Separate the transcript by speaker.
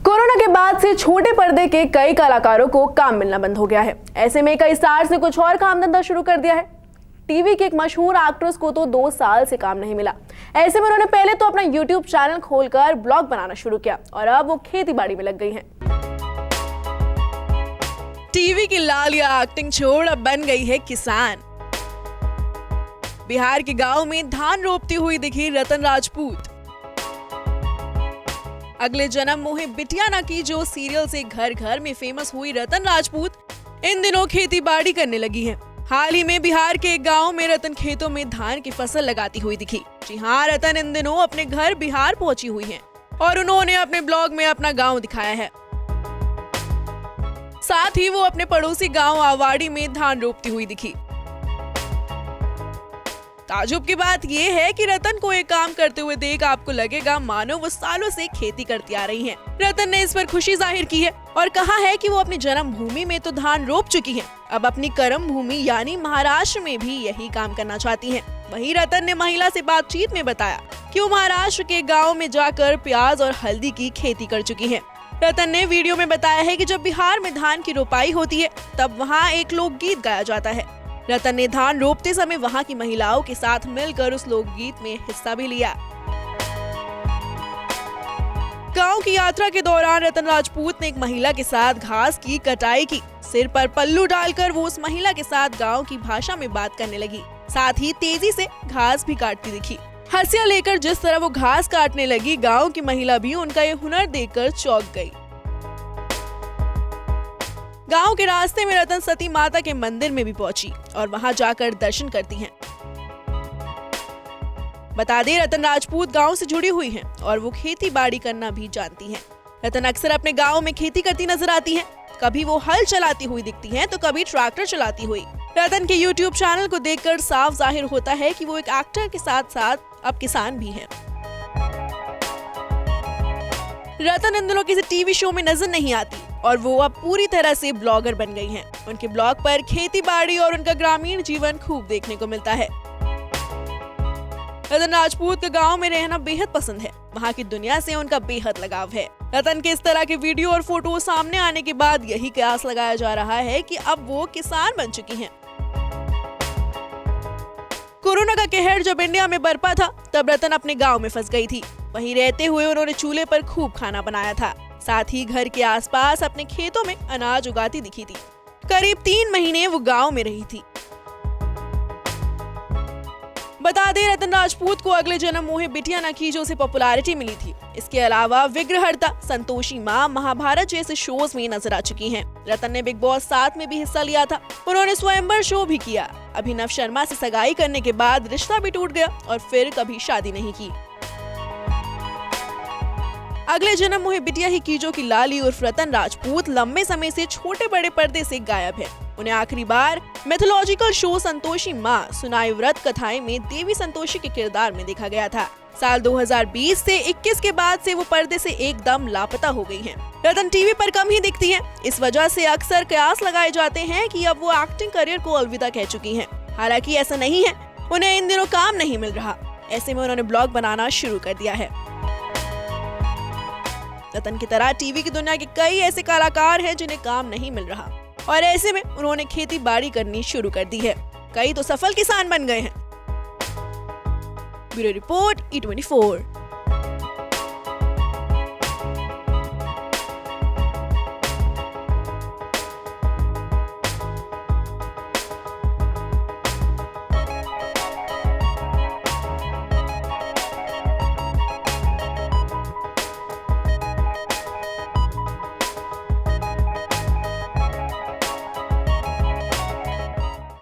Speaker 1: Corona के बाद से छोटे पर्दे के कई कलाकारों को काम मिलना बंद हो गया है। ऐसे में कई स्टार्स ने कुछ और काम धंधा शुरू कर दिया है। टीवी के एक मशहूर एक्ट्रेस को तो 2 साल से काम नहीं मिला। ऐसे में उन्होंने पहले तो अपना यूट्यूब चैनल खोलकर ब्लॉग बनाना शुरू किया और अब वो खेती बाड़ी में लग गई हैं। टीवी की लालिया एक्टिंग छोड़ अब बन गई है किसान। बिहार के गांव में धान रोपती हुई दिखी रतन राजपूत। अगले जन्म मोहे बिटिया ना की जो सीरियल से घर घर में फेमस हुई रतन राजपूत इन दिनों खेती बाड़ी करने लगी हैं। हाल ही में बिहार के एक गांव में रतन खेतों में धान की फसल लगाती हुई दिखी। जी हाँ, रतन इन दिनों अपने घर बिहार पहुंची हुई हैं और उन्होंने अपने ब्लॉग में अपना गांव दिखाया है। साथ ही वो अपने पड़ोसी गांव आवाड़ी में धान रोपती हुई दिखी। ताजुब की बात ये है कि रतन को एक काम करते हुए देख आपको लगेगा मानो वो सालों से खेती करती आ रही हैं। रतन ने इस पर खुशी जाहिर की है और कहा है कि वो अपनी जन्म भूमि में तो धान रोप चुकी हैं, अब अपनी कर्म भूमि यानी महाराष्ट्र में भी यही काम करना चाहती हैं। वहीं रतन ने महिला से बातचीत में बताया कि वो महाराष्ट्र के गाँव में जाकर प्याज और हल्दी की खेती कर चुकी है। रतन ने वीडियो में बताया है कि जब बिहार में धान की रोपाई होती है तब वहाँ एक लोकगीत गाया जाता है। रतन ने धान रोपते समय वहां की महिलाओं के साथ मिलकर उस लोकगीत में हिस्सा भी लिया। गांव की यात्रा के दौरान रतन राजपूत ने एक महिला के साथ घास की कटाई की। सिर पर पल्लू डालकर वो उस महिला के साथ गांव की भाषा में बात करने लगी। साथ ही तेजी से घास भी काटती दिखी। हंसिया लेकर जिस तरह वो घास काटने लगी, गाँव की महिला भी उनका ये हुनर देखकर चौंक गयी। गांव के रास्ते में रतन सती माता के मंदिर में भी पहुंची और वहां जाकर दर्शन करती हैं। बता दें, रतन राजपूत गांव से जुड़ी हुई हैं और वो खेती बाड़ी करना भी जानती हैं। रतन अक्सर अपने गांव में खेती करती नजर आती हैं। कभी वो हल चलाती हुई दिखती हैं तो कभी ट्रैक्टर चलाती हुई। रतन के यूट्यूब चैनल को देखकर साफ जाहिर होता है कि वो एक एक्टर के साथ साथ अब किसान भी हैं। रतन इन दिनों किसी टीवी शो में नजर नहीं आती और वो अब पूरी तरह से ब्लॉगर बन गई हैं। उनके ब्लॉग पर खेती बाड़ी और उनका ग्रामीण जीवन खूब देखने को मिलता है। रतन राजपूत के गांव में रहना बेहद पसंद है। वहां की दुनिया से उनका बेहद लगाव है। रतन के इस तरह के वीडियो और फोटो सामने आने के बाद यही कयास लगाया जा रहा है कि अब वो किसान बन चुकी हैं। कोरोना का कहर जब इंडिया में बरपा था तब रतन अपने गाँव में फंस गई थी। वहीं रहते हुए उन्होंने चूल्हे पर खूब खाना बनाया था। साथ ही घर के आसपास अपने खेतों में अनाज उगाती दिखी थी। करीब 3 महीने वो गांव में रही थी। बता दें, रतन राजपूत को अगले जन्म मोहे बिटिया ना की जो से पॉपुलैरिटी मिली थी। इसके अलावा विग्रहर्ता, संतोषी माँ, महाभारत जैसे शोज में नजर आ चुकी हैं। रतन ने बिग बॉस 7 में भी हिस्सा लिया था। उन्होंने स्वयंवर शो भी किया। अभिनव शर्मा से सगाई करने के बाद रिश्ता भी टूट गया और फिर कभी शादी नहीं की। अगले जन्म मोहे बिटिया ही कीजो की लाली उर्फ रतन राजपूत लंबे समय से छोटे बड़े पर्दे से गायब है। उन्हें आखिरी बार मिथोलॉजिकल शो संतोषी माँ सुनाई व्रत कथाएं में देवी संतोषी के किरदार में देखा गया था। साल 2020 से 21 के बाद से वो पर्दे से एकदम लापता हो गई हैं। रतन टीवी पर कम ही दिखती हैं। इस वजह से अक्सर कयास लगाए जाते हैं कि अब वो एक्टिंग करियर को अलविदा कह चुकी हैं। हालांकि ऐसा नहीं है, उन्हें इन दिनों काम नहीं मिल रहा। ऐसे में उन्होंने ब्लॉग बनाना शुरू कर दिया है। रतन की तरह टीवी की दुनिया के कई ऐसे कलाकार हैं जिन्हें काम नहीं मिल रहा और ऐसे में उन्होंने खेती बाड़ी करनी शुरू कर दी है। कई तो सफल किसान बन गए हैं। Bureau report, E24।